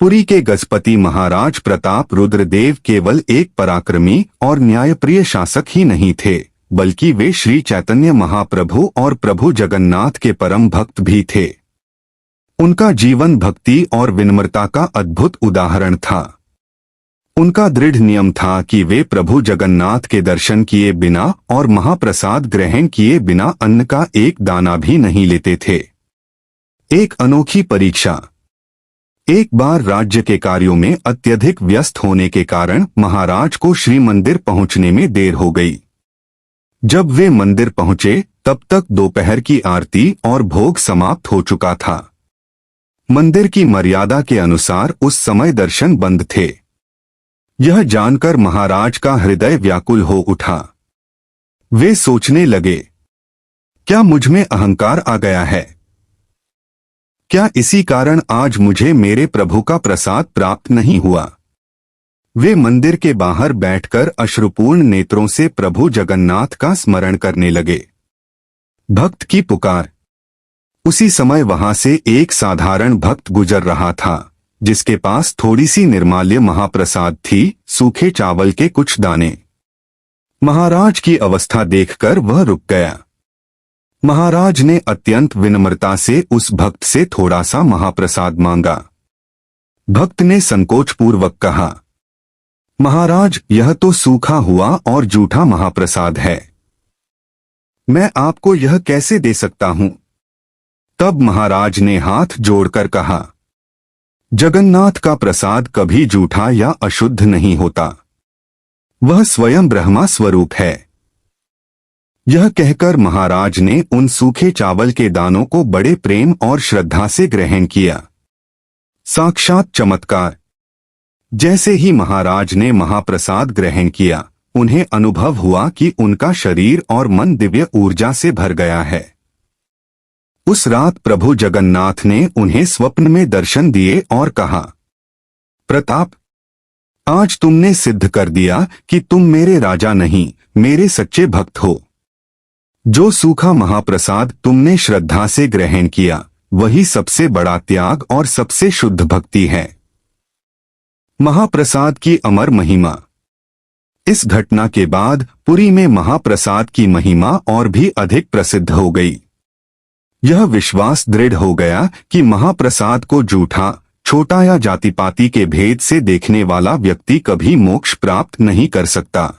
पुरी के गजपति महाराज प्रताप रुद्रदेव केवल एक पराक्रमी और न्यायप्रिय शासक ही नहीं थे, बल्कि वे श्री चैतन्य महाप्रभु और प्रभु जगन्नाथ के परम भक्त भी थे। उनका जीवन भक्ति और विनम्रता का अद्भुत उदाहरण था। उनका दृढ़ नियम था कि वे प्रभु जगन्नाथ के दर्शन किए बिना और महाप्रसाद ग्रहण किए बिना अन्न का एक दाना भी नहीं लेते थे। एक अनोखी परीक्षा। एक बार राज्य के कार्यों में अत्यधिक व्यस्त होने के कारण महाराज को श्री मंदिर पहुंचने में देर हो गई। जब वे मंदिर पहुंचे तब तक दोपहर की आरती और भोग समाप्त हो चुका था। मंदिर की मर्यादा के अनुसार उस समय दर्शन बंद थे। यह जानकर महाराज का हृदय व्याकुल हो उठा। वे सोचने लगे, क्या मुझ में अहंकार आ गया है? क्या इसी कारण आज मुझे मेरे प्रभु का प्रसाद प्राप्त नहीं हुआ? वे मंदिर के बाहर बैठकर अश्रुपूर्ण नेत्रों से प्रभु जगन्नाथ का स्मरण करने लगे। भक्त की पुकार। उसी समय वहां से एक साधारण भक्त गुजर रहा था, जिसके पास थोड़ी सी निर्माल्य महाप्रसाद थी, सूखे चावल के कुछ दाने। महाराज की अवस्था देखकर वह रुक गया। महाराज ने अत्यंत विनम्रता से उस भक्त से थोड़ा सा महाप्रसाद मांगा। भक्त ने संकोचपूर्वक कहा, महाराज, यह तो सूखा हुआ और जूठा महाप्रसाद है। मैं आपको यह कैसे दे सकता हूं? तब महाराज ने हाथ जोड़कर कहा, जगन्नाथ का प्रसाद कभी जूठा या अशुद्ध नहीं होता। वह स्वयं ब्रह्मा स्वरूप है। यह कहकर महाराज ने उन सूखे चावल के दानों को बड़े प्रेम और श्रद्धा से ग्रहण किया। साक्षात चमत्कार। जैसे ही महाराज ने महाप्रसाद ग्रहण किया, उन्हें अनुभव हुआ कि उनका शरीर और मन दिव्य ऊर्जा से भर गया है। उस रात प्रभु जगन्नाथ ने उन्हें स्वप्न में दर्शन दिए और कहा, प्रताप, आज तुमने सिद्ध कर दिया कि तुम मेरे राजा नहीं, मेरे सच्चे भक्त हो। जो सूखा महाप्रसाद तुमने श्रद्धा से ग्रहण किया, वही सबसे बड़ा त्याग और सबसे शुद्ध भक्ति है। महाप्रसाद की अमर महिमा। इस घटना के बाद पुरी में महाप्रसाद की महिमा और भी अधिक प्रसिद्ध हो गई। यह विश्वास दृढ़ हो गया कि महाप्रसाद को जूठा, छोटा या जातिपाति के भेद से देखने वाला व्यक्ति कभी मोक्ष प्राप्त नहीं कर सकता।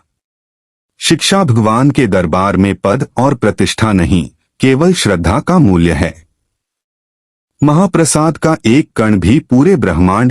शिक्षा भगवान के दरबार में पद और प्रतिष्ठा नहीं, केवल श्रद्धा का मूल्य है। महाप्रसाद का एक कण भी पूरे ब्रह्मांड